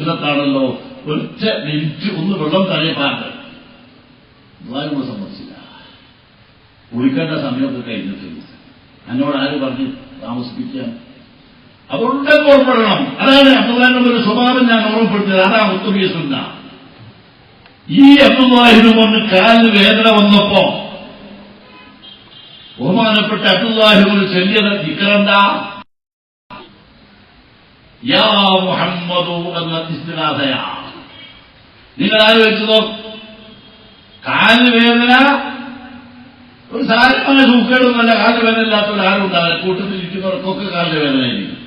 ാണല്ലോ ഒറ്റ മിനിറ്റ് ഒന്ന് വെള്ളം തലയപ്പാണ്ട് ദ്വാരങ്ങൾ സമ്മതിച്ചില്ല. കുളിക്കേണ്ട സമയമൊക്കെ കഴിഞ്ഞിട്ടില്ല. എന്നോട് ആര് പറഞ്ഞ് താമസിപ്പിക്കാൻ? അതുകൊണ്ട് ഓർമ്മപ്പെടണം. അതാണ് അബ്ദുല്ലാഹിന്റെ ഒരു സ്വഭാവം ഞാൻ ഓർമ്മപ്പെടുത്തിയത്. അതാ മുത്തുബിയ സുന്ന. ഈ അബ്ദുല്ലാഹിനും ഒന്ന് കാലിന് വേദന വന്നപ്പോ ബഹുമാനപ്പെട്ട അബ്ദുല്ലാഹിനോട് ചൊല്ലിയത് ദിക്റെന്താ? യാ മുഹമ്മദു എന്ന ഇസ്തിഗാസയാ. നിങ്ങൾ ആലോചിച്ചതോ? കാലിന് വേദന ഒരു സാരമായ സൂക്കേടൊന്നുമല്ല. കാലിന് വേദന ഇല്ലാത്തവർ ആരും ഉണ്ടാവില്ല. കൂട്ടത്തിൽ ഇരിക്കുന്നവർക്കൊക്കെ കാലിന് വേദനയായിരിക്കും.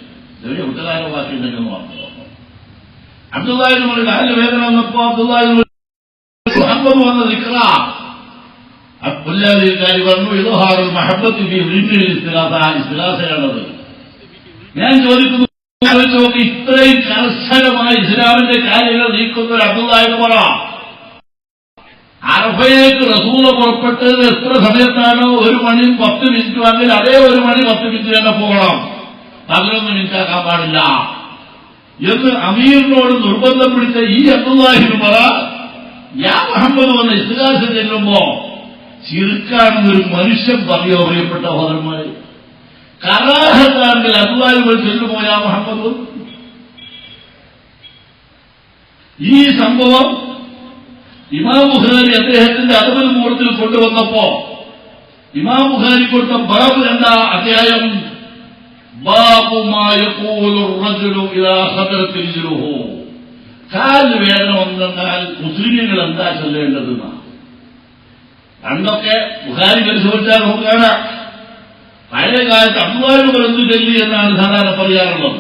ചെറിയ വിട്ടുകാരോ ബാക്കിയുണ്ടെങ്കിൽ പറഞ്ഞു. അബ്ദുല്ലാഹിനോട് കാലിന് വേദന വന്നപ്പോ അബ്ദുല്ലാഹിനോട് മുഹമ്മദ് വന്ന ദിക്റ അബ്ദുല്ലാഹി പറഞ്ഞു ഇദ്ഹാറുൽ മഹബ്ബത്തി ഫീ ദിക്റിൽ ഇസ്തിഗാസയാണത്. ഞാൻ ചോദിക്കുന്നു, ഇത്രയും കർശനമായ ഇസ്ലാമിന്റെ കാര്യങ്ങൾ നീക്കുന്ന ഒരു അബ്ദുല്ലാഹിന് പറ. അറഫയിലേക്ക് റസൂല പുറപ്പെട്ടത് എത്ര സമയത്താണോ? 1 മണി 10 മിനിറ്റ് വന്നെങ്കിൽ അതേ 1 മണി 10 മിനിറ്റ് തന്നെ പോകണം. 11 മിനിറ്റ് ആക്കാൻ പാടില്ല എന്ന് അമീറിനോട് നിർബന്ധം പിടിച്ച ഈ അബ്ദുല്ലാഹിന് പറ യാ മുഹമ്മദ് വന്ന ഇസ്തിഗാസ ചെല്ലുമ്പോ ചിറുക്കാണെന്നൊരു മനുഷ്യൻ പറയോ? പ്രിയപ്പെട്ട സഹോദരന്മാരെ, കറാഹത്താണെങ്കിൽ അബ്ദുല്ലാഹിനോട് ചെല്ലുമോ യാ മുഹമ്മദ്? ഈ സംഭവം ഇമാം ബുഖാരി അദ്ദേഹത്തിന്റെ അദബുൽ മുഅ്റത്തിൽ കൊണ്ടുവന്നപ്പോ ഇമാം ബുഖാരി കൊടുത്ത ബാബ് എന്താ? അധ്യായം ബാബു മാ യഖൂലു റജുലു ഇദാ ഖദറത് രിജ്ലുഹു. കാലിന് വേദന വന്നാൽ മുസ്ലിമീങ്ങൾ എന്താ ചൊല്ലേണ്ടതെന്നാണ്. പണ്ടൊക്കെ ബുഖാരി പരിശോധിച്ചാൽ നമുക്ക് കാണാം, പഴയ കാലത്ത് അബ്ദുല്ലാഹിനോട് എന്ത് ചൊല്ലി എന്നാണ് സാധാരണ പറയാറുള്ളത്,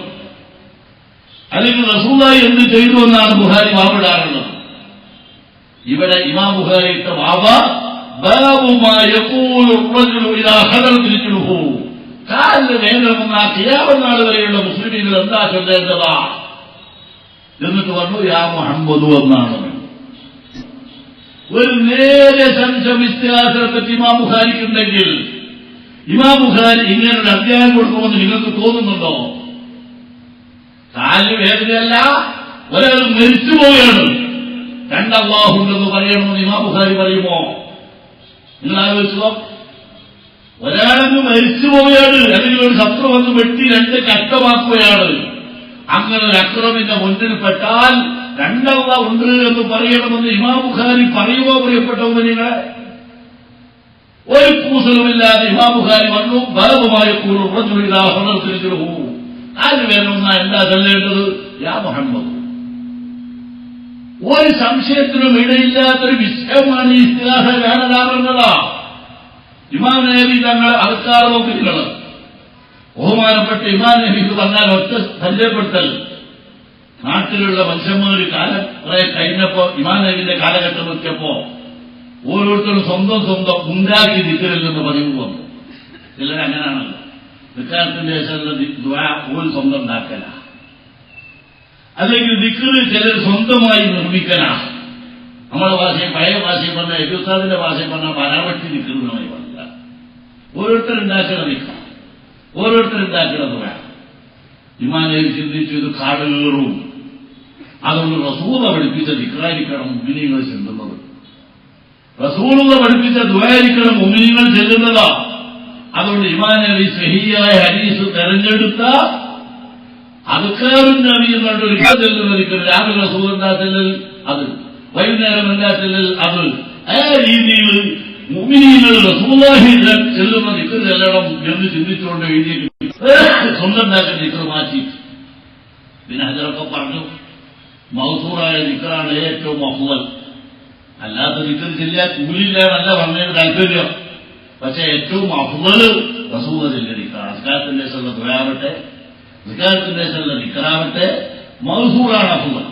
അല്ലെങ്കിൽ റസൂലുള്ളാഹി എന്ത് ചെയ്തു എന്നാണ് ബുഖാരി വാവിടാറുള്ളത്. ഇവിടെ ഇമാം ബുഖാരി ഇട്ട വാവ ബാബു മാ യഖൂലു റജുലു ഇദാ ഖദറത് രിജ്ലുഹു. കാലിന് വേദന വന്നാൽ ഖിയാമത്ത് നാൾ വരെയുള്ള മുസ്ലിമീങ്ങൾ എന്താ ചൊല്ലേണ്ടതാ എന്നിട്ട് പറഞ്ഞു യാ മുഹമ്മദ് എന്നാണ്. ഒരു നേരെ സംശയം ഇസ്തിഗാസയെ പറ്റി ഇമാം ബുഖാരിക്കുണ്ടെങ്കിൽ ഇമാം ബുഖാരി ഇങ്ങനൊരു അധ്യായം കൊടുക്കുമെന്ന് നിങ്ങൾക്ക് തോന്നുന്നുണ്ടോ? കാലിന് വേദനയല്ല, ഒരാൾ മരിച്ചുപോവുകയാണ്, 2 അല്ലാഹുണ്ടെന്ന് പറയണമെന്ന് ഇമാം ബുഖാരി പറയുമോ? നിങ്ങൾ ആലോചിച്ചോ? ഒരാളങ്ങ് മരിച്ചുപോവുകയാണ്, അല്ലെങ്കിൽ ഒരു ശത്രു വന്ന് വെട്ടി 2 കഷ്ടമാക്കുകയാണ്. അങ്ങനെ ഒരു അക്രമിന്റെ മുന്നിൽ പെട്ടാൽ 2 അല്ലാഹ് ഉണ്ട് എന്ന് പറയണമെന്ന് ഇമാം ബുഖാരി പറയുമോ? പ്രിയപ്പെട്ടവന്ന് നിങ്ങളെ ഒരു കൂസലുമില്ലാതെ ഇമാം ബുഖാരി വന്നു ബാബുമായ ആര് വേണമെന്നാ എന്താ ചൊല്ലേണ്ടത്? യാ മുഹമ്മദ്. ഒരു സംശയത്തിനും ഇടയില്ലാത്തൊരു വിഷയമാണ് ഈ ഇസ്തിഗാസ വേണതാവുന്നതാ. ഇമാം നബി തങ്ങൾ അൽക്കാർ നോക്കികൾ ബഹുമാനപ്പെട്ട ഇമാം നബിക്ക് പറഞ്ഞാൽ ഒറ്റ പരിചയപ്പെടുത്തൽ. നാട്ടിലുള്ള മനുഷ്യന്മാർ കാലം കുറെ കഴിഞ്ഞപ്പോ ഇമാം നബിന്റെ കാലഘട്ടം എത്തിയപ്പോ ഓരോരുത്തരും സ്വന്തം ഉണ്ടാക്കി ദിക്റില്ലെന്ന് പതിവ് വന്നു. ചിലരങ്ങനാണല്ലോ, നിക്കാത്തിന്റെ ശേഷമുള്ള ദുആ ഓൽ സ്വന്തം ഉണ്ടാക്കല, അല്ലെങ്കിൽ ദിക്റ് ചിലർ സ്വന്തമായി നിർമ്മിക്കല. നമ്മുടെ ഭാഷയും പഴയ ഭാഷയും പറഞ്ഞ എബിസാദിന്റെ ഭാഷയും പറഞ്ഞ പരാവട്ടി ദിക്റുമായി പറഞ്ഞില്ല. ഓരോരുത്തരുണ്ടാക്കണ ദിക്ർ, ഓരോരുത്തരുണ്ടാക്കണ ദുആ. ഇമാം നബി ചിന്തിച്ചു ഇത് കാടുകേറും, അതുകൊണ്ട് റസൂല പഠിപ്പിച്ച ദിക്റായിരിക്കണം മുഅ്മിനീങ്ങൾ ചെല്ലുന്നത്, റസൂലുള്ള പഠിപ്പിച്ച ദുആയിരിക്കണം മുഅ്മിനീങ്ങൾ ചെല്ലുന്നതാ. അതുകൊണ്ട് ഇമാം നബി സഹിയായ ഹദീസ് തെരഞ്ഞെടുത്ത അദ്കാറുൻ നബി എന്നുകൊണ്ട് ഒരു ചെല്ലുന്ന ദിക്ർ, രാവിലെ റസൂൽ എന്താ ചെല്ലൽ അത്, വൈകുന്നേരം എന്താ ചെല്ലൽ അത്. ആ രീതിയിൽ മുഅ്മിനീങ്ങൾ റസൂലുള്ളാഹി ചെല്ലുന്ന ദിക്ർ ചെല്ലണം എന്ന് ചിന്തിച്ചുകൊണ്ട് എഴുതിയിട്ട് സ്വന്തം ഉണ്ടാക്കുന്ന ദിക്ർ മാറ്റി. പിന്നെ ഹജറൊക്കെ പറഞ്ഞു മൗസൂറായ ദിക്റാണ് ഏറ്റവും അഫ്ളൽ. അല്ലാത്ത ദിക്ർ ചെല്ലിയാൽ കൂലില്ലാന്നല്ല പറഞ്ഞതിന് താല്പര്യം. പക്ഷെ ഏറ്റവും അഫ്ളല് റസൂല ചെല്ലിയ ദിക്റാണ്. നിസ്കാരത്തിന്റെ ശേഷമുള്ള ദുആവട്ടെ, നിസ്കാരത്തിന്റെ ശേഷമുള്ള ദിക്റാവട്ടെ, മൗസൂറാണ് അഫ്ളൽ.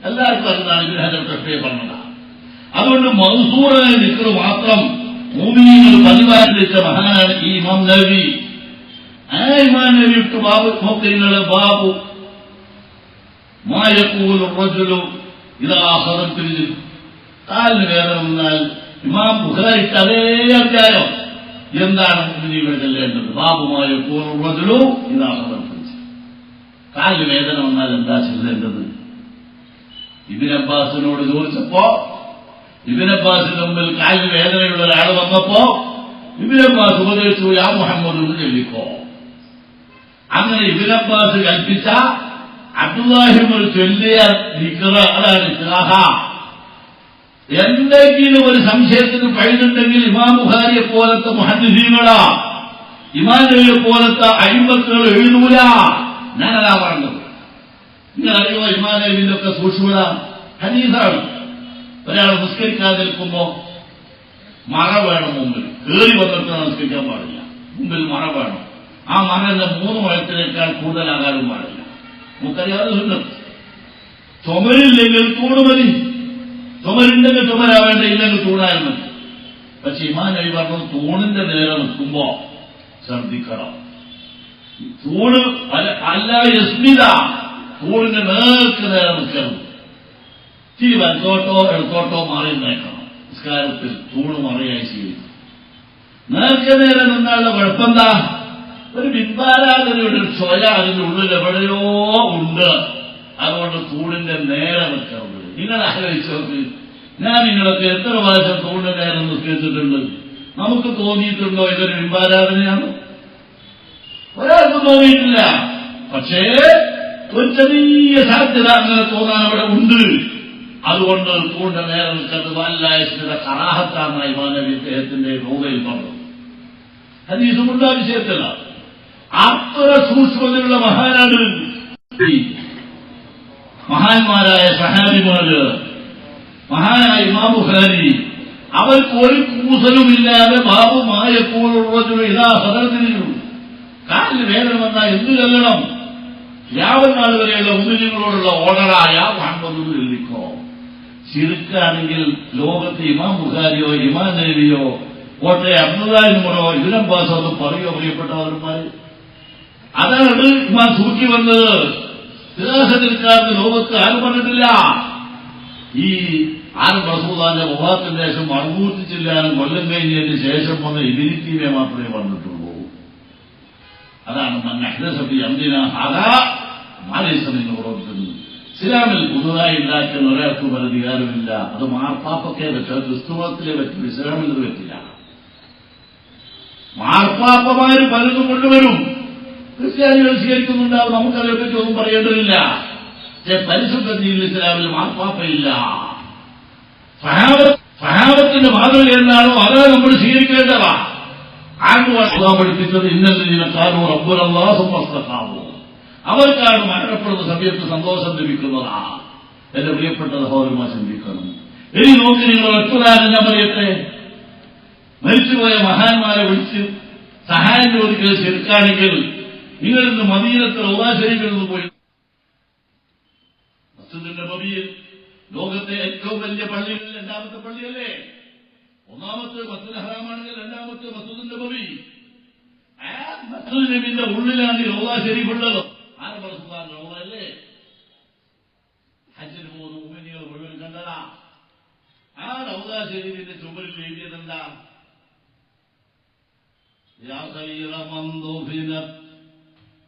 എല്ലാവർക്കും അറിയുന്നതാണ്. ഇബ്നു ഹജർ തഫ്സീർ പറഞ്ഞതാണ്. അതുകൊണ്ട് മൗസൂറായ ദിക്ർ മാത്രം മുഅ്മിനീങ്ങൾ പതിവാക്കിച്ച മഹാനാണ് ഈ ഇമാം നബി. ആ ഇമാം നബി ഇട്ട് ബാബു നോക്കിങ്ങള് ബാബു മാ യഖൂലു റജുലു ഇദാ ഖദറത് രിജ്ലുഹു. കാലിന് വേദന വന്നാൽ ഇമാം ബുഖാരിക്ക് അതേ അധ്യായം എന്താണ് മുഅ്മിനീങ്ങൾ ചെല്ലേണ്ടത്? ബാബു മാ യഖൂലു റജുലു ഇദാ ഖദറത് രിജ്ലുഹു. കാലിന് വേദന വന്നാൽ എന്താ ചെല്ലേണ്ടത്? ഇബ്നു അബ്ബാസിനോട് ചോദിച്ചപ്പോ ഇബ്നു അബ്ബാസിന്റെ മുമ്പിൽ കാലിന് വേദനയുള്ള ഒരാൾ വന്നപ്പോ ഇബ്നു അബ്ബാസ് ഉപദേശിച്ചു, യാ മുഹമ്മദ് എന്ന് ചൊല്ലിക്കോ. അങ്ങനെ ഇബ്നു അബ്ബാസ് കൽപ്പിച്ച അബ്ദുല്ലാഹിബ്നു ചൊല്ലിയ ദിക്ർ അതാണ് ഇസ്തിറാഹ. എന്തെങ്കിലും ഒരു സംശയത്തിന് പഴുതുണ്ടെങ്കിൽ ഇമാം ബുഖാരിയെ പോലത്തെ മുഹദ്ദിസീങ്ങളാ, ഇമാം നബിയെ പോലത്തെ അയിമ്മത്തുകൾ എഴുതൂല. ഞാനതാ പറഞ്ഞത്. നിങ്ങൾ അറിയുമോ ഇമാം നബിന്റെ ഒക്കെ സൂക്ഷ്മത? ഹദീസാണ്. ഒരാൾ നിസ്കരിക്കാതെ നിൽക്കുമ്പോ മറ വേണം മുമ്പിൽ. കയറി വന്നിട്ട് നിസ്കരിക്കാൻ പാടില്ല. മുമ്പിൽ മറ വേണം. ആ മറന്റെ 3 മുഴത്തിനേക്കാൾ കൂടുതലാകാനും പാടില്ല. നമുക്കറിയാതെ സുന്നത്ത്. ചുമരില്ലെങ്കിൽ തൂണ് മതി. ചുമരുണ്ടെങ്കിൽ ചുമരാവേണ്ട, ഇല്ലെങ്കിൽ തൂണായാൽ മതി. പക്ഷെ ഇമാം നബി പറഞ്ഞു തൂണിന്റെ നേരെ നിൽക്കുമ്പോ ശ്രദ്ധിക്കണം. തൂണ് അല്ല യസ്മിത, തൂണിന്റെ നേർക്ക് നേരെ നിൽക്കണം. ഇച്ചിരി വലത്തോട്ടോ എടുത്തോട്ടോ മാറി നിൽക്കണം. നിസ്കാരത്തിൽ തൂണ് മറയായി സ്വീകരിക്കും. നേർക്ക് നേരെ നിന്നുള്ള കുഴപ്പമെന്താ? ഒരു ബിംബാരാധനയുടെ ഒരു സ്വയ അതിന്റെ ഉള്ളിൽ എവിടെയോ ഉണ്ട്. അതുകൊണ്ട് തൂണിന്റെ നേരെ നിൽക്കുന്നത്. നിങ്ങൾ ആലോചിച്ച് നോക്ക്. ഞാൻ നിങ്ങളൊക്കെ എത്ര പ്രാവശ്യം തൂണിന്റെ നേരെ നിസ്കരിച്ചിട്ടുണ്ട്? നമുക്ക് തോന്നിയിട്ടുണ്ടോ ഇതൊരു ബിംബാരാധനയാണ്? ഒരാൾക്കും തോന്നിയിട്ടില്ല. പക്ഷേ ഒരു ചെറിയ സാധ്യത അങ്ങനെ തോന്നാൻ അവിടെ ഉണ്ട്. അതുകൊണ്ട് തൂണിന്റെ നേരെ നിൽക്കുന്നത് വല്ലായസിന്റെ കറാഹത്താണെന്ന ഇമാം നബി അദ്ദേഹത്തിന്റെ റൂമയിൽ പറഞ്ഞു. ഹദീസുമുണ്ട് ആ വിഷയത്തില. അത്ര സൂക്ഷ്മതയുള്ള മഹാനാണ്. മഹാന്മാരായ സഹാബിമാര്, മഹാനായ ഇമാം ബുഖാരി, അവർക്ക് ഒരു കൂസലുമില്ലാതെ ബാബുമായ കൂറുള്ള ഇതാ സദർത്തിനു കാലിന് വേദന വന്നാൽ എന്ത് ചൊല്ലണം? രാവനാൾ വരെയുള്ള മുസ്ലിങ്ങളോടുള്ള ഓർഡറായ മുഹമ്മദ് ചൊല്ലിക്കോ. ശിർക്കാണെങ്കിൽ ലോകത്ത് ഇമാം ബുഖാരിയോ ഇമാം നബിയോ കോട്ടെ അബ്ദുല്ലാഹിബ്നോ ഇബ്നു അബ്ബാസോ ഒന്നും പറയുകയോ പ്രിയപ്പെട്ടവന്മാര്? അതാണ് ഇമാം സൂക്കി വന്നത്. സ്ഥിരാസത്തിൽക്കാരന് ലോകത്ത് ആരും പറഞ്ഞിട്ടില്ല. ഈ ആരും റസൂലുള്ളാഹിന്റെ വഫാത്തിന് ശേഷം 600 ചില്ലാനും കൊല്ലം കഴിഞ്ഞതിന് ശേഷം വന്ന ഇബിനിത്തീമെ മാത്രമേ പറഞ്ഞിട്ടുള്ളൂ. അതാണ് മന്നഹ്ദസബി അംദിനാ ഹാദാ മാ ലൈസ മിൻഹു റബ്ബുൻ. ഇസ്ലാമിൽ പുതുതായി ഉണ്ടാക്കുന്ന ഒരാൾക്ക് ഒരു അധികാരമില്ല. അത് മാർപ്പാപ്പക്കേ പറ്റും. ക്രിസ്തുമതത്തിലേ പറ്റും, ഇസ്ലാമിൽ ഇത് പറ്റില്ല. മാർപ്പാപ്പമാര് പലതും കൊണ്ടുവരും. ക്രിസ്ത്യാനികൾ സ്വീകരിക്കുന്നുണ്ടാവും. നമുക്കതിനെപ്പറ്റി ഒന്നും പറയേണ്ടതില്ല. പക്ഷേ പരിശുദ്ധ ദീനിൽ ഇസ്ലാമിൽ മാർപ്പാപ്പയില്ല. സഹാബത്തിന്റെ മാതൃക എന്താണോ അതാണ് നമ്മൾ സ്വീകരിക്കേണ്ടതാ. ആർക്കുവാ പഠിപ്പിച്ചത്? ഇന്നലെ കാലോ റബ്ബുനല്ലാഹു വസ്തഖാമു. അവർക്കാണ് മരണപ്പെടുന്ന സമയത്ത് സന്തോഷം ലഭിക്കുന്നതാ. എന്റെ പ്രിയപ്പെട്ട സഹോദരന്മാർ ചിന്തിക്കണം. ഇനി നോക്കി നിങ്ങൾ ഒറ്റതാരം ഞാൻ പറയട്ടെ. മരിച്ചുപോയ മഹാന്മാരെ വിളിച്ച് സഹായം ചോദിക്കൽ ശരിക്കാണെങ്കിൽ നിങ്ങൾ ഇന്ന് മദീനത്ത് റൗളാ ശരീഫിൽ നിന്ന് പോയി മസ്ജിദുൻ നബവിയിൽ ലോകത്തെ ഏറ്റവും വലിയ പള്ളികളിൽ 2ാമത്തെ പള്ളിയല്ലേ? 1ാമത്തെ മസ്ജിദുൽ ഹറാമാണെങ്കിൽ 2ാമത്തെ മസ്ജിദുൻ നബവി. ആ മസ്ജിദുൻ നബിയുടെ ഉള്ളിലാണ് ഈ റൗളാ ശരീഫ് ഉള്ളത്. ആരെ റസൂലുള്ളാഹിന്റെ റൗള അല്ലേ? ഹജ്ജിന് പോകുന്ന മുഅ്മിനീങ്ങൾ മുഴുവൻ കണ്ടതാ. ആ റൗളാ ശരീഫിന്റെ ചുമരിൽ എഴുതിയതെന്താ? യാ ഖൈറ മൻ ദുഫിനത്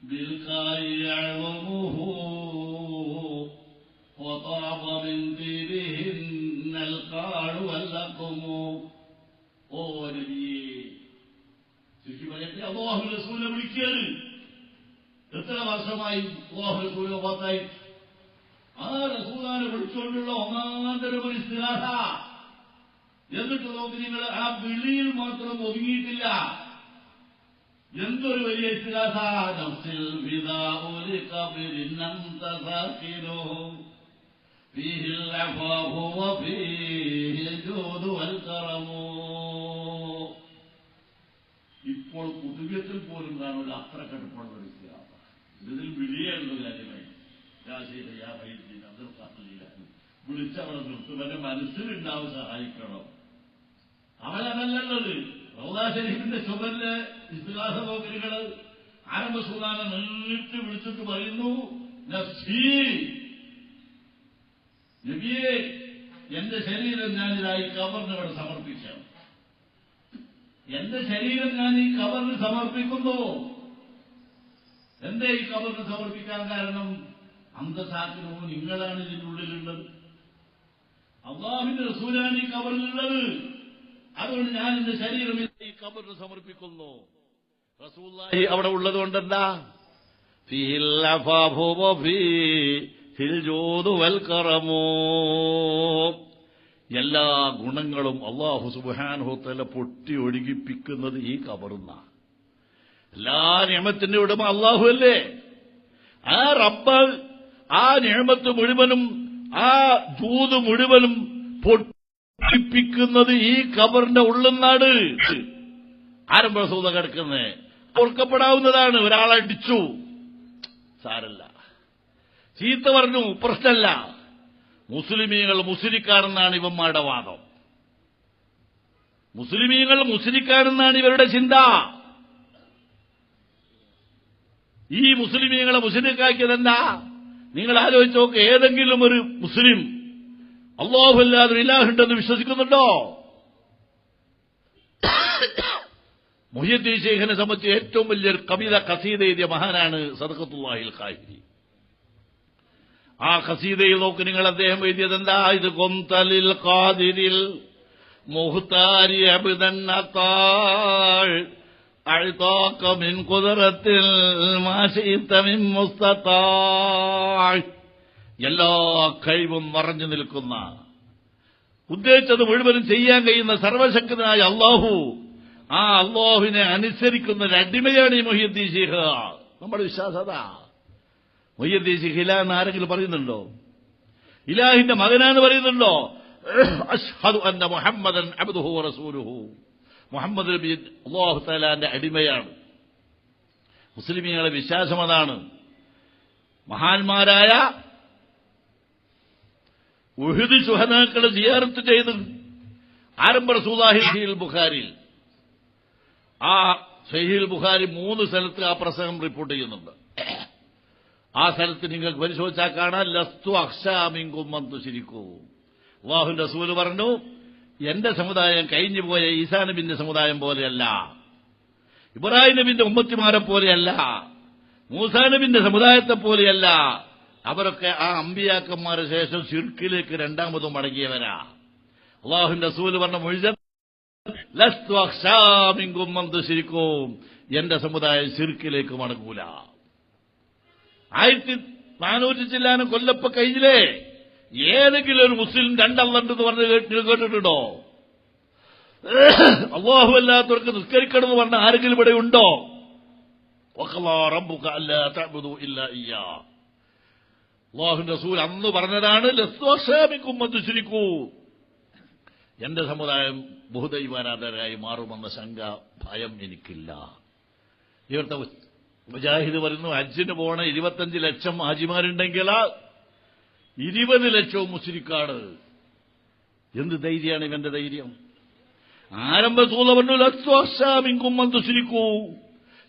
ബിൽഖായി അഅ്ളമുഹു വതാബ മിൻ തിബിഹിന്നൽ ഖാളു വല്ലഖുമു. ഓ നബിയേ, ശരിക്കും പറയട്ടെ, അല്ലാഹു റസൂലിനെ വിളിക്കുകയാണ്. എത്ര വർഷമായി അല്ലാഹു റസൂൽ വഫാത്തായി? ആ റസൂലിനെ വിളിച്ചുകൊണ്ടുള്ള ഒന്നാന്തരം ഒരു ഇസ്തിഗാസ. എന്നിട്ട് നോക്കി നിങ്ങൾ ആ വിളിയിൽ മാത്രം ഒതുങ്ങിയിട്ടില്ല. എന്തൊരു വലിയ ഇസ്തിഗാസ! നഫ്സിൽ ഫിദാഉ ഖബരിൻ അൻത സാകിനു ഫീഹിൽ അഫാഹു വഫീഹിൽ ജൂദു വൽ കറമു. ഇപ്പോൾ കുതുബത്തിൽ പോലും കാണുന്ന അത്ര കടുപ്പമുള്ള ഒരു ഇസ്തിഗാസ. ഇതിൽ വിളിയുള്ള കാര്യമായി വിളിച്ചവളെ നിർത്തും. എന്റെ മനസ്സിലുണ്ടാവും, സഹായിക്കണം. അവനതല്ലത്. റൗളാ ശരീഫിന്റെ ചുമരിലെ ഇസ്തിഗാസ നോക്കലുകള് ആരംഭ സുൽത്താനെ നേരിട്ട് വിളിച്ചിട്ട് പറയുന്നു, നഫ്സി, നബിയെ, എന്റെ ശരീരം ഞാനിതായി ഖബറിന് ഇവിടെ സമർപ്പിക്കാം. എന്റെ ശരീരം ഞാൻ ഈ ഖബറിന് സമർപ്പിക്കുന്നു. എന്തേ ഈ ഖബറിന് സമർപ്പിക്കാൻ കാരണം? അന്തസാക്കിനോ നിങ്ങളാണ് ഇതിന്റെ ഉള്ളിലുള്ളത്. അള്ളാഹുവിന്റെ റസൂലാണ് ഈ ഖബറിലുള്ളത്. അതുകൊണ്ട് ഞാൻ എന്റെ ശരീരം ഈ ഖബറിന് സമർപ്പിക്കുന്നു. റസൂലുള്ളാഹി അവിടെ ഉള്ളത് കൊണ്ടെന്താ? ഫീഹിൽ അഫാഫു വഫീഹിൽ ജൂദു വൽ കറമു. എല്ലാ ഗുണങ്ങളും അല്ലാഹു സുബ്ഹാനഹു തആല പൊട്ടി ഒഴുകിപ്പിക്കുന്നത് ഈ ഖബറിനാ. എല്ലാ നിഅമത്തിന്റെ ഉടമ അല്ലാഹു അല്ലേ? ആ റബ്ബ് ആ നിഅമത്ത് മുഴുവനും ആ ജൂദ് മുഴുവനും പൊട്ടിപ്പിക്കുന്നത് ഈ ഖബറിന്റെ ഉള്ളുന്നാട്. ആരംഭ സൂത കിടക്കുന്നത് ഓർക്കപ്പെടാവുന്നതാണ്. ഒരാളടിച്ചു, സാരല്ല. ചീത്ത പറഞ്ഞു, പ്രശ്നമല്ല. മുസ്ലിമീങ്ങൾ മുസ്ലിക്കാണെന്നാണ് ഇവന്മാരുടെ വാദം. മുസ്ലിമീങ്ങൾ മുസ്ലിക്കാണെന്നാണ് ഇവരുടെ ചിന്ത. ഈ മുസ്ലിമീങ്ങളെ മുസ്ലിക്കാക്കിയതെന്താ? നിങ്ങൾ ആലോചിച്ച് നോക്ക്. ഏതെങ്കിലും ഒരു മുസ്ലിം അല്ലാഹു അല്ലാതെ ഇലാഹുണ്ടെന്ന് വിശ്വസിക്കുന്നുണ്ടോ? മുഹ്യിദ്ദീൻ ശൈഖിനെ സംബന്ധിച്ച് ഏറ്റവും വലിയൊരു ഖസീദ എഴുതിയ മഹാനാണ് സദഖത്തുല്ലാഹിൽ ഖാഹിരി. ആ ഖസീദയിൽ നോക്ക് നിങ്ങൾ, അദ്ദേഹം എഴുതിയത് എന്താ? ഇത് കൊന്തലിൽ ഖാദിരിൽ മുഹ്താരി അബ്ദൻ അതാൾ അഅതാക മിൻ ഖുദ്റത്തിൽ മാ ശിഅത മിൻ മുസ്തതാഅ്. എല്ലാ കഴിവും നിറഞ്ഞു നിൽക്കുന്ന, ഉദ്ദേശിച്ചത് മുഴുവനും ചെയ്യാൻ കഴിയുന്ന സർവശക്തനായ അല്ലാഹു, ആ അല്ലാഹുവിനെ അനുസരിക്കുന്ന ഒരു അടിമയാണ് ഈ മുഹ്യിദ്ദീൻ ശൈഖ്. നമ്മുടെ വിശ്വാസം അതാ. മുഹ്യിദ്ദീൻ ശൈഖ് ഇലാഹ് എന്ന് ആരെങ്കിലും പറയുന്നുണ്ടോ? ഇലാഹിന്റെ മകനാന്ന് പറയുന്നുണ്ടോ? അശ്ഹദു അന്ന മുഹമ്മദൻ അബ്ദുഹു വറസൂലുഹു. മുഹമ്മദ് നബി അല്ലാഹു തആലാന്റെ അടിമയാണ്. മുസ്ലിമീങ്ങളുടെ വിശ്വാസം അതാണ്. മഹാന്മാരായ ഉഹുദ് ശുഹദാക്കളെ സിയാറത്ത് ചെയ്ത് ആരംഭ റസൂലുള്ളാഹി സഹീഹുൽ ബുഖാരിയിൽ, ആ സഹീഹുൽ ബുഖാരി 3 സ്ഥലത്ത് ആ പ്രസംഗം റിപ്പോർട്ട് ചെയ്യുന്നുണ്ട്. ആ സ്ഥലത്ത് നിങ്ങൾക്ക് പരിശോധിച്ചാൽ കാണാൻ ലസ്തു അഖ്ശാ മിൻകും മൻ തുശ്രികൂ. അല്ലാഹുവിന്റെ റസൂൽ പറഞ്ഞു, എന്റെ സമുദായം കഴിഞ്ഞുപോയ ഈസാ നബിന്റെ സമുദായം പോലെയല്ല, ഇബ്രാഹിം നബിന്റെ ഉമ്മത്തിമാരെ പോലെയല്ല, മൂസാ നബിന്റെ സമുദായത്തെ പോലെയല്ല. അവരൊക്കെ ആ അമ്പിയാക്കന്മാരെ ശേഷം ശിർക്കിലേക്ക് രണ്ടാമതും മടങ്ങിയവരാ. അല്ലാഹുവിന്റെ റസൂൽ പറഞ്ഞ മുഅ്ജിസത്ത്, ലസ്തു അഖ്ശാ മിൻകും മൻ തുശ്രികൂ, എന്റെ സമുദായം ശിർക്കിലേക്ക് മടങ്ങൂല. 1400 ചില്ലാനും കൊല്ലപ്പ കഴിഞ്ഞില്ലേ? ഏതെങ്കിലും ഒരു മുസ്ലിം രണ്ടല്ലെന്ന് പറഞ്ഞ് കേട്ടിട്ടുണ്ടോ? അല്ലാഹു അല്ലാത്തവർക്ക് നിസ്കരിക്കണം എന്ന് പറഞ്ഞ ആരെങ്കിലും ഇവിടെ ഉണ്ടോ? വഖളാ റബ്ബുക അല്ലാ തഅബുദു ഇല്ലാ ഇയ്യാ. അല്ലാഹുവിന്റെ റസൂൽ അന്ന് പറഞ്ഞതാണ്, ലസ്തു അഖ്ശാ മിൻകും മൻ തുശ്രികൂ, എന്റെ സമുദായം ബഹുദൈവാരാധകരായി മാറുമെന്ന ശങ്ക, ഭയം എനിക്കില്ല. ഇവിടുത്തെ മുജാഹിദ് പറയുന്നു, ഹജ്ജിന് പോണ 25 ലക്ഷം ഹാജിമാരുണ്ടെങ്കിൽ 20 ലക്ഷവും മുസ്ലിക്കാണ്. എന്ത് ധൈര്യമാണ് ഇവന്റെ ധൈര്യം? ആരംഭ സൂല പറഞ്ഞു, ലസ്തു അഖ്ശാ മിൻകും മൻ തുശ്രികൂ,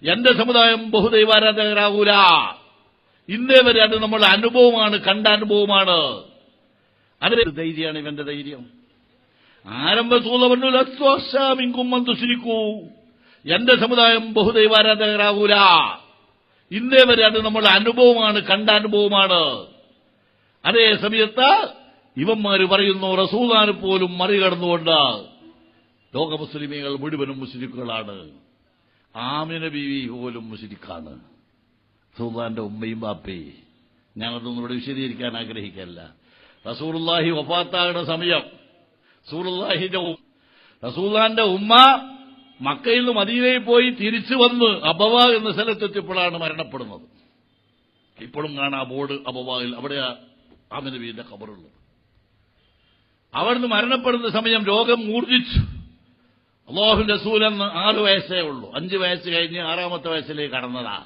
എന്റെ സമുദായം ബഹുദൈവാരാധകരാകൂല. ഇന്നേ വരെ അത് നമ്മുടെ അനുഭവമാണ്, കണ്ട അനുഭവമാണ്. അതിന് ധൈര്യമാണ് ഇവന്റെ ധൈര്യം. ആരംഭ സൂല പറഞ്ഞു, ലസ്തു അഖ്ശാ മിൻകും മൻ തുശ്രികൂ, എന്റെ സമുദായം ബഹുദൈവാരാധകരാകൂല. ഇന്നേ വരെ അത് നമ്മുടെ അനുഭവമാണ്, കണ്ട അനുഭവമാണ്. അതേ സമയത്ത് ഇവന്മാര് പറയുന്നു, റസൂലുള്ളാഹിനെ പോലും മറികടന്നുകൊണ്ട് ലോക മുസ്ലിമീങ്ങൾ മുഴുവനും മുസ്ലിക്കുകളാണ്. ആമിന ബീവി പോലും മുസ്ലിക്കാണ്, റസൂലുള്ളാഹിന്റെ ഉമ്മയും ബാപ്പയും. ഞാനതൊന്നും ഇവിടെ വിശദീകരിക്കാൻ ആഗ്രഹിക്കല്ല. റസൂലുള്ളാഹി വഫാത്താകുന്ന സമയം റസൂലുള്ളാഹിന്റെ ഉമ്മ മക്കയിൽ നിന്ന് മദീനയിൽ പോയി തിരിച്ചു വന്ന് അബവാ എന്ന സ്ഥലത്തെത്തിയപ്പോഴാണ് മരണപ്പെടുന്നത്. ഇപ്പോഴും കാണാം ബോർഡ് അബവായിൽ, അവിടെ ആമിന ബീവിന്റെ ഖബറുള്ളത്. അവിടുന്ന് മരണപ്പെടുന്ന സമയം രോഗം മൂർജിച്ചു. അല്ലാഹുവിന്റെ റസൂലെന്ന് 6 വയസ്സേ ഉള്ളൂ. 5 വയസ്സ് കഴിഞ്ഞ് 6ാമത്തെ വയസ്സിലേക്ക് കടന്നതാ.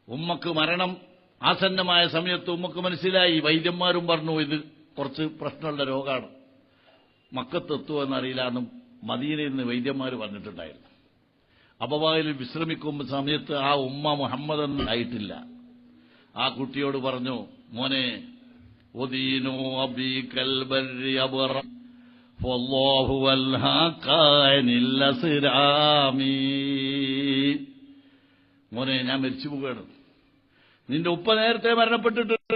ഉമ്മക്ക് മരണം ആസന്നമായ സമയത്ത് ഉമ്മക്ക് മനസ്സിലായി. വൈദ്യന്മാരും പറഞ്ഞു, ഇത് കുറച്ച് പ്രശ്നമുള്ള രോഗമാണ്, മക്കത്തെത്തുമോ എന്നറിയില്ല എന്നും മദീനയിൽ നിന്ന് വൈദ്യന്മാർ പറഞ്ഞിട്ടുണ്ടായിരുന്നു. അബവായിൽ വിശ്രമിക്കുന്ന സമയത്ത് ആ ഉമ്മ മുഹമ്മദ് എന്നായിട്ടില്ല. ആ കുട്ടിയോട് പറഞ്ഞു, മോനെ, ഒദീനോ അബീകൽ ബർരി അബ്റ ഫല്ലാഹു വൽഹാഖാനിൽ അസ്റാമി. മോനെ, ഞാൻ മരിച്ചു പോവുകയാണ്, നിന്റെ ഉപ്പ നേരത്തെ മരണപ്പെട്ടിട്ടുണ്ട്,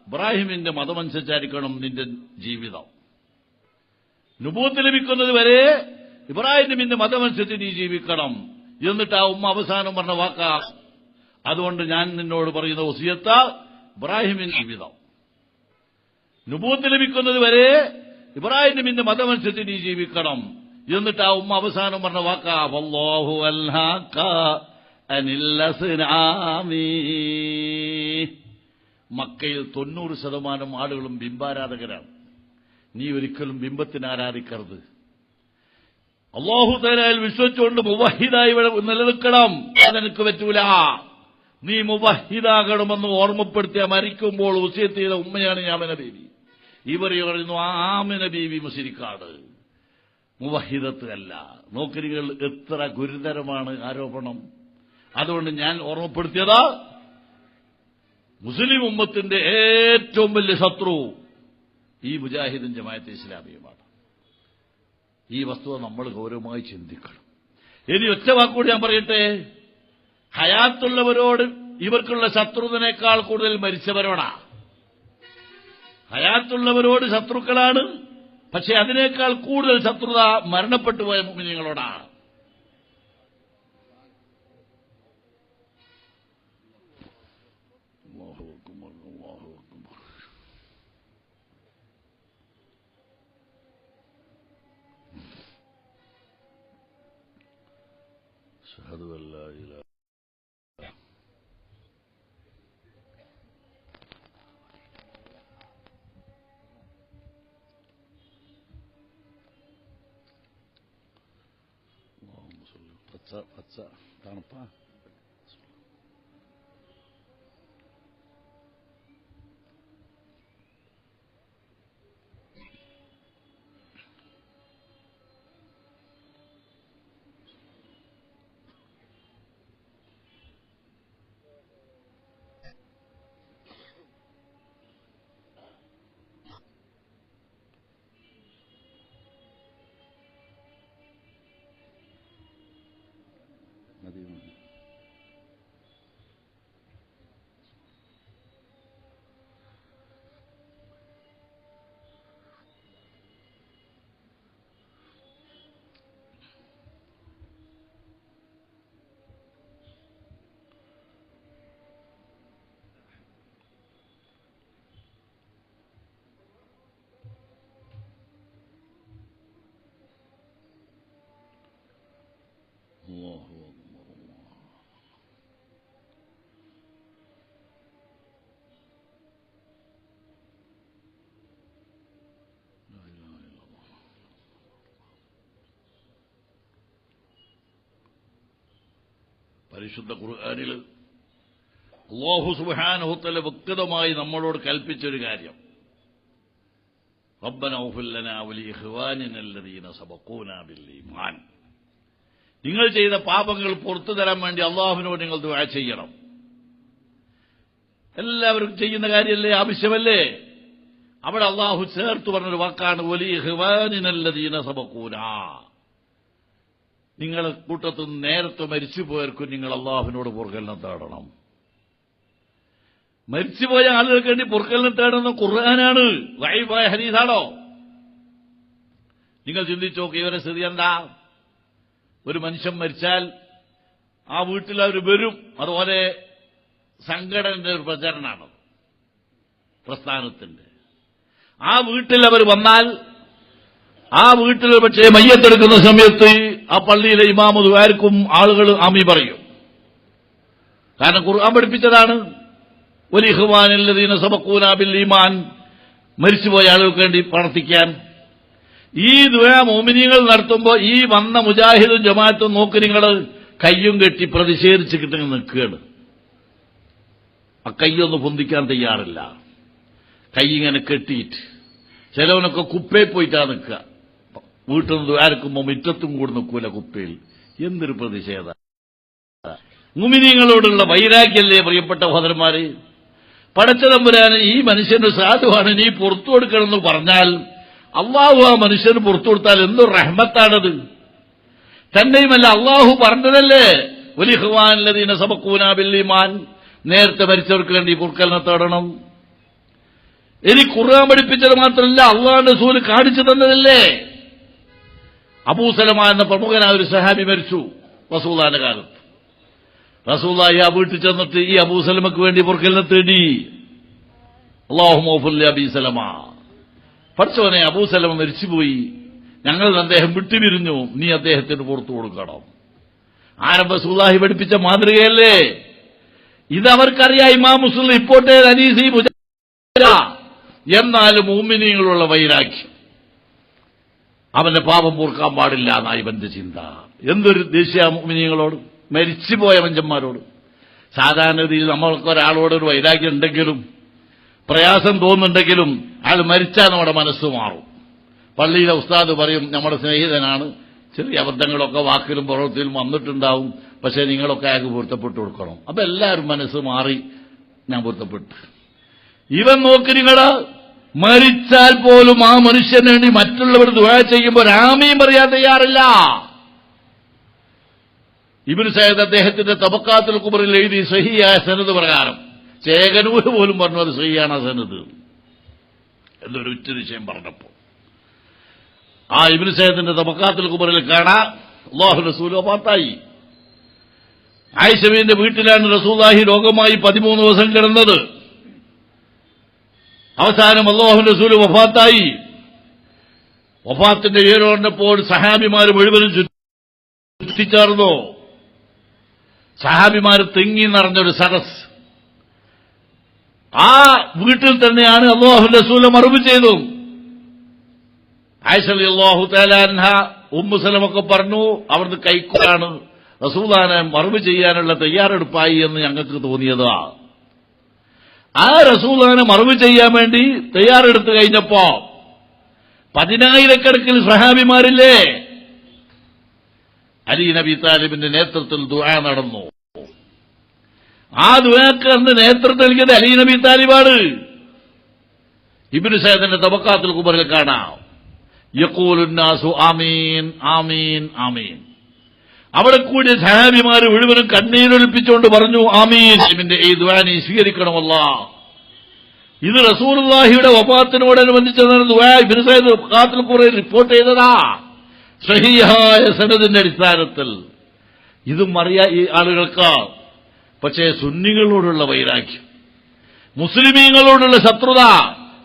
ഇബ്രാഹിമിന്റെ മതമനുസരിച്ചായിരിക്കണം നിന്റെ ജീവിതം. നുബൂവത്ത് ലഭിക്കുന്നത് വരെ ഇബ്രാഹിമിന്റെ മതമനുസരിച്ച് നീ ജീവിക്കണം. എന്നിട്ട് ആ ഉമ്മ അവസാനം പറഞ്ഞ വാക്കാ. അതുകൊണ്ട് ഞാൻ നിന്നോട് പറയുന്ന വസിയത്ത ഇബ്രാഹിമിന്റെ ജീവിതം. നുബൂവത്ത് ലഭിക്കുന്നത് വരെ ഇബ്രാഹിമിന്റെ മതമനുസരിച്ച് നീ ജീവിക്കണം. എന്നിട്ട് ആ ഉമ്മ അവസാനം പറഞ്ഞ വാക്കാ. വല്ലാഹു അൽഹാക അനിൽ അസ്നാമി. മക്കയിൽ 90% ആളുകളും ബിംബാരാധകരാണ്. നീ ഒരിക്കലും ബിംബത്തിന് ആരാധിക്കരുത്. അല്ലാഹു തആലയിൽ വിശ്വസിച്ചുകൊണ്ട് മുവഹിദായി നിലനിൽക്കണം. അതെനിക്ക് പറ്റൂല. നീ മുവഹിദാകണമെന്ന് ഓർമ്മപ്പെടുത്തിയ മരിക്കുമ്പോൾ വസിയത്ത് ചെയ്ത ഉമ്മയാണ് ആമിന ബീവി. ഇവർ പറയുന്നു ആമിന ബീവി മുശ്രിക്കാണ്, മുവഹിദത്ത് അല്ല. നോക്കിരികൾ എത്ര ഗുരുതരമാണ് ആരോപണം. അതുകൊണ്ട് ഞാൻ ഓർമ്മപ്പെടുത്തിയതാ, മുസ്ലിം ഉമ്മത്തിന്റെ ഏറ്റവും വലിയ ശത്രു ഈ മുജാഹിദും ജമാഅത്തെ ഇസ്ലാമിയുമാണ്. ഈ വസ്തുത നമ്മൾ ഗൗരവമായി ചിന്തിക്കണം. ഇനി ഒറ്റ വാക്കുകൂടി ഞാൻ പറയട്ടെ. ഹയാത്തുള്ളവരോട് ഇവർക്കുള്ള ശത്രുവിനേക്കാൾ കൂടുതൽ മരിച്ചവരോടാ. ഹയാത്തുള്ളവരോട് ശത്രുക്കളാണ്, പക്ഷെ അതിനേക്കാൾ കൂടുതൽ ശത്രുത മരണപ്പെട്ടുപോയ മുഅ്മിനീങ്ങളോടാണ്. അഷ്ഹദു അല്ലാ ഇലാഹ പച്ച തണുപ്പാ. പരിശുദ്ധ ഖുർആനിൽ അല്ലാഹു സുബ്ഹാനഹു വ തആല വ്യക്തമായി നമ്മളോട് കൽപ്പിച്ചൊരു കാര്യം, റബ്ബനാ ഗ്ഫിർ ലനാ വലി ഇഖ്വാനിനാ അല്ലദീന സബഖൂനാ ബിൽ ഈമാൻ. നിങ്ങൾ ചെയ്ത പാപങ്ങൾ പുറത്തു തരാൻ വേണ്ടി അള്ളാഹുവിനോട് നിങ്ങൾ ദുആ ചെയ്യണം. എല്ലാവരും ചെയ്യുന്ന കാര്യമല്ലേ, ആവശ്യമല്ലേ? അവിടെ അള്ളാഹു ചേർത്ത് പറഞ്ഞൊരു വാക്കാണ് വലി ഇഖ്വാനിനാ അല്ലദീന സബഖൂനാ. നിങ്ങളെ കൂട്ടത്തിൽ നേരത്തെ മരിച്ചുപോയവർക്കും നിങ്ങൾ അള്ളാഹുവിനോട് പൊറുക്കലിനെ തേടണം. മരിച്ചുപോയ ആളുകൾക്ക് വേണ്ടി പൊറുക്കലിനെ തേടുന്ന ഖുർആനാണ്, ദഈഫായ ഹദീസാണോ? നിങ്ങൾ ചിന്തിച്ചു നോക്കി, ഇവരെ സ്ഥിതി എന്താ? ഒരു മനുഷ്യൻ മരിച്ചാൽ ആ വീട്ടിൽ അവർ വരും. അതുപോലെ സംഘടനയുടെ ഒരു പ്രചരണമാണ്, പ്രസ്ഥാനത്തിന്റെ. ആ വീട്ടിൽ അവർ വന്നാൽ ആ വീട്ടിൽ പക്ഷേ മയ്യത്തെടുക്കുന്ന സമയത്ത് ആ പള്ളിയിലെ ഇമാമു ദുആർക്കും ആളുകൾ ആമീൻ പറയും. കാരണം ഖുർആൻ പഠിപ്പിച്ചതാണ് വലി ഇഖ്വാനില്ലദീന സബഖൂനാ ബിൽ ഈമാൻ, മരിച്ചുപോയ ആളുകൾക്ക് വേണ്ടി പ്രാർത്ഥിക്കാൻ. ഈ ദുആ മുഅ്മിനീങ്ങൾ നടത്തുമ്പോൾ ഈ വന്ന മുജാഹിദും ജമാഅത്തും നോക്കി നിങ്ങൾ കയ്യും കെട്ടി പ്രതിഷേധിച്ച് കിട്ടുന്ന നിൽക്കുകയാണ്. ആ കയ്യൊന്ന് പൊന്തിക്കാൻ തയ്യാറില്ല. കൈ ഇങ്ങനെ കെട്ടിയിട്ട് ചിലവനൊക്കെ കുപ്പയിൽ പോയിട്ടാ നിൽക്കുക. വീട്ടിൽ നിന്ന് ആർക്കുമ്പോൾ മുറ്റത്തും കൂടെ നിൽക്കൂല കുപ്പയിൽ. എന്തൊരു പ്രതിഷേധ! മുഅ്മിനീങ്ങളോടുള്ള വൈരാഗ്യല്ലേ പ്രിയപ്പെട്ട സഹോദരന്മാരെ? പടച്ചതമ്പുരാന് ഈ മനുഷ്യന്റെ സാധുവാണ്, നീ പുറത്തു കൊടുക്കണമെന്ന് പറഞ്ഞാൽ അള്ളാഹു ആ മനുഷ്യന് പുറത്തു കൊടുത്താൽ എന്തൊരു റഹ്മത്താണത്. തന്നെയുമല്ല അള്ളാഹു പറഞ്ഞതല്ലേ വലി ഇഖ്വാനില്ലദീന സബഖൂനാ ബിൽ ഈമാൻ, നേരത്തെ മരിച്ചവർക്ക് വേണ്ടി പൊറുക്കലിനെ തേടണം. ഇനി ഖുർആൻ പഠിപ്പിച്ചത് മാത്രമല്ല അള്ളാഹുവിന്റെ റസൂൽ കാണിച്ചു തന്നതല്ലേ. അബൂസലമ എന്ന പ്രമുഖനായ ഒരു സഹാബി മരിച്ചു റസൂലുള്ളാഹിന്റെ കാലത്ത്. റസൂലുള്ളാഹി ആ വീട്ടിൽ ചെന്നിട്ട് ഈ അബൂസലമക്ക് വേണ്ടി പൊറുക്കലിനെ തേടി. അല്ലാഹുമ്മ ഗ്ഫിർ ലി അബീ സലമ, പഠിച്ചവനെ അബൂസലമ മരിച്ചുപോയി, ഞങ്ങൾ അദ്ദേഹം വിട്ടുപിരിഞ്ഞു, നീ അദ്ദേഹത്തിന് പുറത്തു കൊടുക്കണം. ആരംഭ റസൂലുള്ളാഹി പഠിപ്പിച്ച മാതൃകയല്ലേ ഇതവർക്കറിയാം. ഇമാം മുസ്ലിം റിപ്പോർട്ട് ചെയ്ത ഹദീസ് മുജാഹിദ. എന്നാലും മുഅ്മിനീങ്ങളുള്ള വൈരാഗ്യം, അവന്റെ പാപം പൊറുക്കാൻ പാടില്ല എന്നാണ് ഇവന്റെ ചിന്ത. എന്തൊരു ദേഷ്യ മുഅ്മിനീങ്ങളോട്, മരിച്ചുപോയ മനുഷ്യന്മാരോട്. സാധാരണ രീതിയിൽ നമ്മൾക്ക് ഒരാളോട് ഒരു വൈരാഗ്യം ഉണ്ടെങ്കിലും പ്രയാസം തോന്നുന്നുണ്ടെങ്കിലും അയാൾ മരിച്ചാൽ നമ്മുടെ മനസ്സ് മാറും. പള്ളിയിലെ ഉസ്താദ് പറയും നമ്മുടെ സ്നേഹിതനാണ്, ചെറിയ അബദ്ധങ്ങളൊക്കെ വാക്കിലും പ്രവൃത്തിയിലും വന്നിട്ടുണ്ടാവും, പക്ഷെ നിങ്ങളൊക്കെ അയാൾക്ക് പൊരുത്തപ്പെട്ടു കൊടുക്കണം. അപ്പൊ എല്ലാവരും മനസ്സ് മാറി, ഞാൻ പൊരുത്തപ്പെട്ടു. ഇവൻ നോക്ക്, നിങ്ങള് മരിച്ചാൽ പോലും ആ മനുഷ്യന് വേണ്ടി മറ്റുള്ളവർ ദുആ ചെയ്യുമ്പോൾ ആമീൻ പറയാൻ തയ്യാറില്ല. ഇബ്നു സയ്യിദ് അദ്ദേഹത്തിന്റെ തബക്കാത്തുൽ കുബറിൽ എഴുതി സഹിയായ സനദ് പ്രകാരം, ചേകനൂര് പോലും പറഞ്ഞു അത് സഹിയാണ് സനദ് എന്നൊരു ഉച്ച വിഷയം പറഞ്ഞപ്പോ. ആ ഇബ്നു സയ്യിദിന്റെ തബക്കാത്തുൽ കുബറിൽ കാണാം അല്ലാഹു റസൂൽ വഫാത്തായി. ആയിഷയുടെ വീട്ടിലാണ് റസൂലുള്ളാഹി രോഗമായി 13 ദിവസം കിടന്നത്. അവസാനം അല്ലാഹുവിന്റെ റസൂൽ വഫാത്തായി. വഫാത്തിന്റെ ഏറോണ്ടപ്പോൾ സഹാബിമാർ മുഴുവനും ചുറ്റിച്ചേർന്നു. സഹാബിമാർ തിങ്ങി നിറഞ്ഞൊരു സദസ്. ആ വീട്ടിൽ തന്നെയാണ് അല്ലാഹുവിന്റെ റസൂൽ മറവ് ചെയ്തു. ആയിഷ റളിയല്ലാഹു തആല അൻഹ ഉമ്മു സലമൊക്കെ പറഞ്ഞു, അവിടുന്ന് കൈക്കോലാണ് റസൂലുള്ളാഹിനെ മറവ് ചെയ്യാനുള്ള തയ്യാറെടുപ്പായി എന്ന് ഞങ്ങൾക്ക് തോന്നിയതാ. ആ റസൂലുള്ളാഹിനെ മറവ് ചെയ്യാൻ വേണ്ടി തയ്യാറെടുത്തു കഴിഞ്ഞപ്പോ 10,000-കണക്കിന് സഹാബിമാരില്ലേ, അലി നബി താലിബിന്റെ നേതൃത്വത്തിൽ ദുആ നടന്നു. ആ ദുആക്ക് അന്ന് നേതൃത്വം നൽകിയത് അലി നബി താലിബാണ്. ഇബ്നു സയ്യിദിന്റെ തബക്കാത്തുൽ കുബറിൽ കാണാം, യഖൂലുന്നാസു ആമീൻ ആമീൻ ആമീൻ. അവിടെ കൂടിയ സഹാബിമാർ മുഴുവനും കണ്ണീരൊലിപ്പിച്ചുകൊണ്ട് പറഞ്ഞു, ആമീൻ, ഇവന്റെ ഈ ദുആനെ സ്വീകരിക്കണമല്ലാ. ഇത് റസൂലുള്ളാഹിയുടെ വഫാത്തിനോടനുബന്ധിച്ച് ദുആ ഇബ്നു സയ്യിദ് തബക്കാത്തുൽ കുബറിൽ റിപ്പോർട്ട് ചെയ്തതാ സഹീഹായ സനദിന്റെ അടിസ്ഥാനത്തിൽ. ഇതും അറിയാം ഈ ആളുകൾക്ക്. പക്ഷേ സുന്നികളോടുള്ള വൈരാഗ്യം, മുസ്ലിമീങ്ങളോടുള്ള ശത്രുത.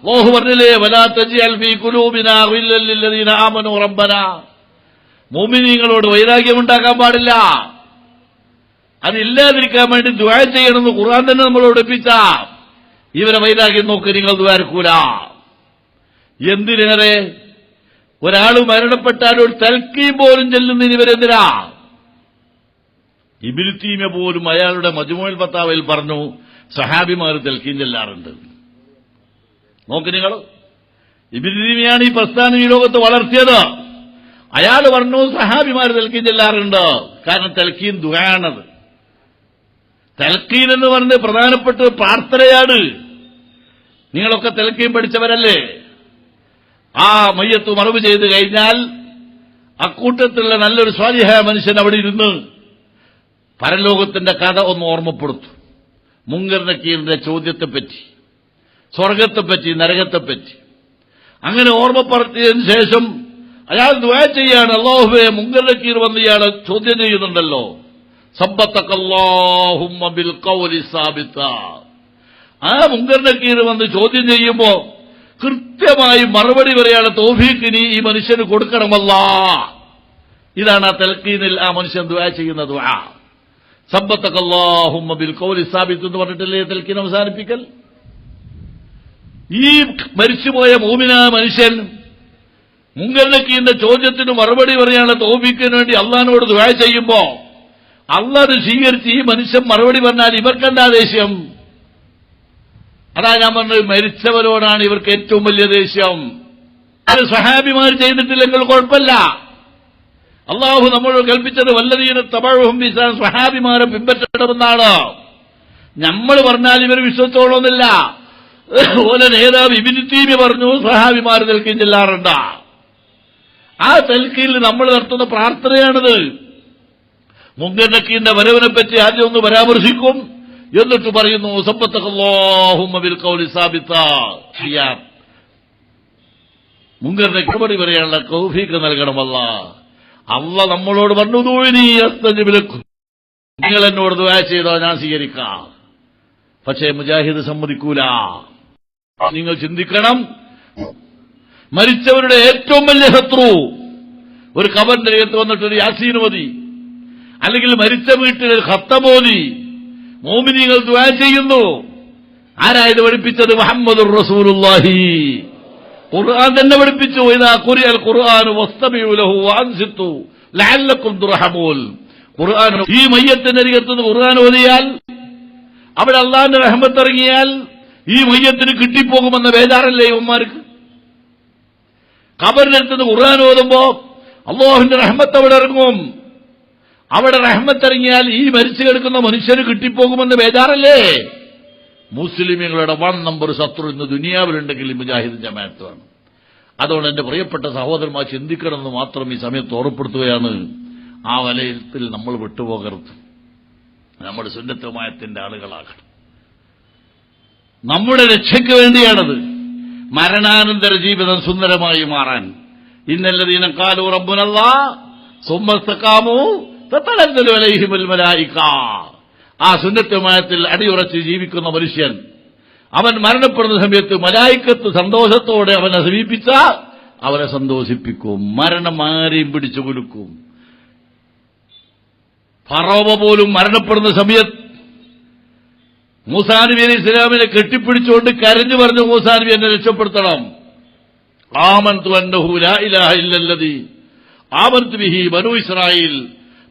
അല്ലാഹു പറഞ്ഞില്ലേ, വലാ തജ്അൽ ഫീ ഖുലൂബിനാ ഗില്ലൽ ലില്ലദീന ആമനൂ റബ്ബനാ. മുഅ്മിനീങ്ങളോട് വൈരാഗ്യമുണ്ടാക്കാൻ പാടില്ല. അതില്ലാതിരിക്കാൻ വേണ്ടി ദുആ ചെയ്യണമെന്ന് ഖുർആൻ തന്നെ നമ്മളോട് പഠിപ്പിച്ച. ഇവരെ വൈരാഗ്യം നോക്കി നിങ്ങൾ ദുആർക്കൂല. എന്തിനേറെ ഒരാൾ മരണപ്പെട്ടാൽ ഒരു തൽക്കീം പോലും ചെല്ലുന്നതിന് ഇവരെന്തിനാ? ഇബ്നു തൈമിയ്യ പോലും അയാളുടെ മജ്മൂഉൽ ഫതാവയിൽ പറഞ്ഞു, സഹാബിമാർ തൽക്കീം ചെല്ലാറുണ്ട്. നോക്ക് നിങ്ങൾ, ഇബ്നു തൈമിയ്യയാണ് ഈ പ്രസ്ഥാനം ഈ ലോകത്ത് വളർത്തിയത്. അയാൾ പറഞ്ഞു സഹാബിമാർ തൽക്കീം ചെല്ലാറുണ്ട്. കാരണം തൽക്കീൻ ദുആയാണത്. തൽക്കീൻ എന്ന് പറഞ്ഞ് പ്രധാനപ്പെട്ട പ്രാർത്ഥനയാണ്. നിങ്ങളൊക്കെ തൽക്കീൻ പഠിച്ചവരല്ലേ? ആ മയ്യത്ത് മറവ് ചെയ്ത് കഴിഞ്ഞാൽ അക്കൂട്ടത്തിലുള്ള നല്ലൊരു സ്വാലിഹായ മനുഷ്യൻ അവിടെ ഇരുന്ന് പരലോകത്തിന്റെ കഥ ഒന്ന് ഓർമ്മപ്പെടുത്തും. മുങ്കർ നക്കീറിന്റെ ചോദ്യത്തെപ്പറ്റി, സ്വർഗത്തെപ്പറ്റി, നരകത്തെപ്പറ്റി അങ്ങനെ ഓർമ്മപ്പെടുത്തിയതിനു ശേഷം അയാൾ ദുആ ചെയ്യാണ്, അല്ലാഹുവേ, മുങ്കർ നക്കീർ വന്ന് ഇയാളെ ചോദ്യം ചെയ്യുന്നുണ്ടല്ലോ, സബ്ബത്തകല്ലാഹുമ്മ ബിൽ ഖൗലി സാബിത. ആ മുങ്കർ നക്കീർ വന്ന് ചോദ്യം ചെയ്യുമ്പോ കൃത്യമായി മറുപടി പറയാനുള്ള തൗഫീഖ് നീ ഈ മനുഷ്യന് കൊടുക്കണമല്ലാ. ഇതാണ് ആ തൽക്കീനിൽ ആ മനുഷ്യൻ ദുആ ചെയ്യുന്ന ദുആ. സബ്ബത്തകല്ലാഹുമ്മ ബിൽ ഖൗലി സാബിത് എന്ന് പറഞ്ഞിട്ടല്ലേ തൽക്കീൻ അവസാനിപ്പിക്കൽ. ഈ മരിച്ചുപോയ മുഅ്മിനായ മനുഷ്യൻ മുങ്കർ നക്കീറിന്റെ ചോദ്യത്തിന് മറുപടി പറയാനുള്ള തൗഫീഖിന് വേണ്ടി അള്ളാഹിനോട് ദുആ ചെയ്യുമ്പോ അള്ളാഹ് അത് സ്വീകരിച്ച് ഈ മനുഷ്യൻ മറുപടി പറഞ്ഞാൽ ഇവർക്കെന്താ ദേഷ്യം? അതാ ഞാൻ പറഞ്ഞത്, മരിച്ചവരോടാണ് ഇവർക്ക് ഏറ്റവും വലിയ ദേഷ്യം. അത് സഹാബിമാർ ചെയ്തിട്ടില്ലെങ്കിൽ കുഴപ്പമില്ല. അള്ളാഹു നമ്മളോട് കൽപ്പിച്ചത് വല്ലദീന തബഉഹും ബിഇഹ്സാൻ, സഹാബിമാരെ പിൻപറ്റണമെന്നാണ്. നമ്മൾ പറഞ്ഞാൽ ഇവർ വിശ്വസിച്ചോളൊന്നില്ല. ഓലെ നേതാവ് ഇബ്നു തൈമിയ്യ പറഞ്ഞു സഹാബിമാർ തൽക്കീൻ ചെല്ലാറുണ്ട്. ആ തൽക്കീനിൽ നമ്മൾ നടത്തുന്ന പ്രാർത്ഥനയാണിത്. മുങ്കർ നക്കീറിന്റെ വരവിനെ പറ്റി ആദ്യം ഒന്ന് പരാമർശിക്കും, എന്നിട്ട് പറയുന്നു സബ്ബത്തല്ലാഹുമ്മ ബിൽ ഖൗലി സാബിത. മുങ്കറിന്റെ മറുപടി പറയാനുള്ള തൗഫീഖ് നൽകണമല്ല. അല്ലാഹ് നമ്മളോട് പറഞ്ഞു നിങ്ങൾ എന്നോട് ദുആ ചെയ്തോ ഞാൻ സ്വീകരിക്കാം. പക്ഷേ മുജാഹിദ് സമ്മതിക്കൂല. നിങ്ങൾ ചിന്തിക്കണം, മരിച്ചവരുടെ ഏറ്റവും വലിയ ശത്രു ഒരു ഖബറിന്റെ അകത്ത് വന്നിട്ടൊരു യാസീൻ ഓതി, അല്ലെങ്കിൽ മരിച്ച വീട്ടിൽ ഒരു ഖത്തം ഓതി മോമിനീങ്ങൾ ദുആ ചെയ്യുന്നു. ആരായത് പഠിപ്പിച്ചത്? മുഹമ്മദുർ റസൂലുള്ളാഹി. ഖുർആൻ തന്നെ പഠിപ്പിച്ചു, ഇദാ ഖുരിഅൽ ഖുർആനു വസ്തമിഉ ലഹു വഅൻസിതു ലഅല്ലകും തുർഹമൂൻ. ഖുർആൻ ഈ മയ്യത്തിന്റെ അരികത്ത് ഖുർആൻ ഓതിയാൽ അവിടെ അള്ളാഹിന്റെ റഹ്മത്ത് ഇറങ്ങിയാൽ ഈ മയ്യത്തിന് കിട്ടിപ്പോകുമെന്ന ബേജാറല്ലേ ഇവന്മാർക്ക്? ഖബറിനടുത്ത് ഖുർആൻ ഓതുമ്പോ അള്ളാഹുവിന്റെ റഹ്മത്ത് അവിടെ ഇറങ്ങും. അവിടെ റഹ്മത്ത് ഇറങ്ങിയാൽ ഈ മരിച്ചു കിടക്കുന്ന മനുഷ്യന് കിട്ടിപ്പോകുമെന്ന് ബേജാറല്ലേ? മുസ്ലിമുകളുടെ 1 നമ്പർ ശത്രു ഇന്ന് ദുനിയാവിലുണ്ടെങ്കിൽ മുജാഹിദ് ജമാഅത്താണ്. അതുകൊണ്ട് എന്റെ പ്രിയപ്പെട്ട സഹോദരന്മാർ ചിന്തിക്കണമെന്ന് മാത്രം ഈ സമയത്ത് ഓർമ്മപ്പെടുത്തുകയാണ്. ആ വലയത്തിൽ നമ്മൾ വിട്ടുപോകരുത്. നമ്മുടെ സുന്നത്ത് ജമാഅത്തിന്റെ ആളുകളാകണം. നമ്മുടെ രക്ഷയ്ക്ക് വേണ്ടിയാണത്. മരണാനന്തര ജീവിതം സുന്ദരമായി മാറാൻ. ഇന്നല്ലദീന ഖാലൂ റബ്ബുനല്ലാഹ് സുമ്മ ഇസ്തഖാമൂ തതനസ്സലു അലൈഹിമുൽ മലായിക. ആ സുന്നത്ത് ജമാഅത്തിൽ അടിയുറച്ച് ജീവിക്കുന്ന മനുഷ്യൻ അവൻ മരണപ്പെടുന്ന സമയത്ത് മലായിക്കത്ത് സന്തോഷത്തോടെ അവനെ സമീപിച്ച അവനെ സന്തോഷിപ്പിക്കും. മരണം ആരെയും പിടിച്ചു കുലുക്കും. ഫറോവ പോലും മരണപ്പെടുന്ന സമയത്ത് മൂസാ നബി അലൈഹി ഇസ്ലാമിനെ കെട്ടിപ്പിടിച്ചുകൊണ്ട് കരഞ്ഞു പറഞ്ഞു, മൂസാ നബി എന്നെ രക്ഷപ്പെടുത്തണം. ആമൻതു അന്നഹു ലാ ഇലാഹ ഇല്ലല്ലദീ ആമൻതു ബിഹി ബനൂ ഇസ്രായീൽ.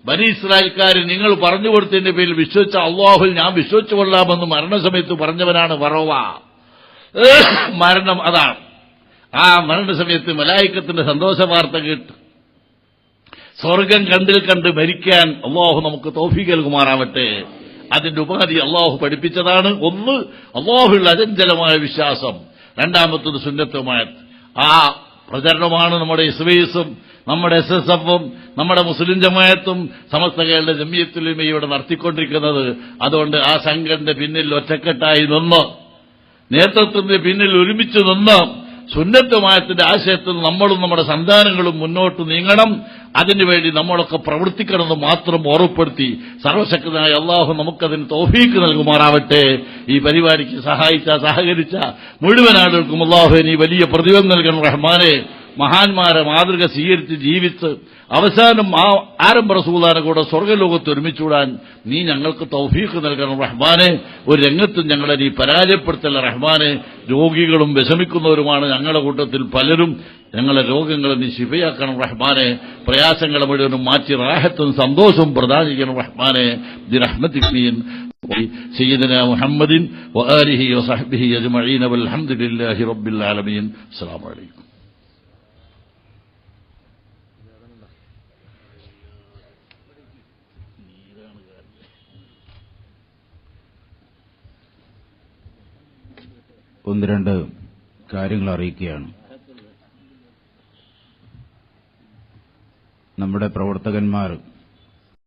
ബനി ഇസ്രായേൽക്കാരൻ നിങ്ങൾ പറഞ്ഞു കൊടുത്തതിന്റെ പേരിൽ വിശ്വസിച്ച അല്ലാഹുവിൽ ഞാൻ വിശ്വസിച്ചു കൊള്ളാമെന്ന് മരണസമയത്ത് പറഞ്ഞവനാണ് ഫറോവ. മരണം അതാണ്. ആ മരണസമയത്ത് മലായിക്കത്തിന്റെ സന്തോഷ വാർത്ത കേട്ട് സ്വർഗം കണ്ടിൽ കണ്ട് മരിക്കാൻ അല്ലാഹു നമുക്ക് തൗഫീഖ് നൽകുമാറാവട്ടെ. അതിന്റെ ഉപാധി അല്ലാഹു പഠിപ്പിച്ചതാണ്. ഒന്ന്, അല്ലാഹുവിൽ അചഞ്ചലമായ വിശ്വാസം. രണ്ടാമത്തത് സുന്നത്ത് ജമാഅത്ത്. ആ പ്രചരണമാണ് നമ്മുടെ ഇസ്വൈസും നമ്മുടെ SSFും നമ്മുടെ മുസ്ലിം ജമാഅത്തും സമസ്ത കേരള ജംഇയ്യത്തുൽ ഉലമയും ഇവിടെ നടത്തിക്കൊണ്ടിരിക്കുന്നത്. അതുകൊണ്ട് ആ സംഘടന പിന്നിൽ ഒറ്റക്കെട്ടായി നിന്ന്, നേതൃത്വത്തിന്റെ പിന്നിൽ ഒരുമിച്ച് നിന്ന് സുന്നത്ത് ജമാഅത്തിന്റെ ആശയത്തിൽ നമ്മളും നമ്മുടെ സന്താനങ്ങളും മുന്നോട്ട് നീങ്ങണം. അതിനുവേണ്ടി നമ്മളൊക്കെ പ്രവർത്തിക്കണമെന്ന് മാത്രം ഓർമ്മപ്പെടുത്തി സർവശക്തനായ അല്ലാഹു നമുക്കതിന് തൗഫീഖ് നൽകുമാറാവട്ടെ. ഈ പരിപാടിക്ക് സഹകരിച്ച മുഴുവൻ ആളുകൾക്കും അല്ലാഹുവിന് ഈ വലിയ പ്രതിഫലം നൽകണം റഹ്മാനെ. മഹാന്മാരെ മാതൃക സ്വീകരിച്ച് ജീവിച്ച് അവസാനം ആ ആരംഭ റസൂലുള്ളാഹിന്റെ കൂടെ സ്വർഗ്ഗലോകത്ത് ഒരുമിച്ചുകൂടാൻ നീ ഞങ്ങൾക്ക് തൗഫീഖ് നൽകണം റഹ്മാനെ. ഒരു രംഗത്തും ഞങ്ങളെ നീ പരാജയപ്പെടുത്തല്ല റഹ്മാനെ. രോഗികളും വിഷമിക്കുന്നവരുമാണ് ഞങ്ങളുടെ കൂട്ടത്തിൽ പലരും. ഞങ്ങളെ രോഗങ്ങളെ നീ ശിഫയാക്കണം റഹ്മാനെ. പ്രയാസങ്ങളെ മുഴുവനും മാറ്റി റാഹത്തും സന്തോഷവും പ്രദാനിക്കണം റഹ്മാനെ. ബിറഹ്മതിക സയ്യിദനാ മുഹമ്മദിൻ വആലിഹി വസഹ്ബിഹി അജ്മഈൻ വൽഹംദുലില്ലാഹി റബ്ബിൽ ആലമീൻ. അസ്സലാമു അലൈക്കും. ഒന്ന് രണ്ട് കാര്യങ്ങൾ അറിയിക്കുകയാണ്. നമ്മുടെ പ്രവർത്തകന്മാർ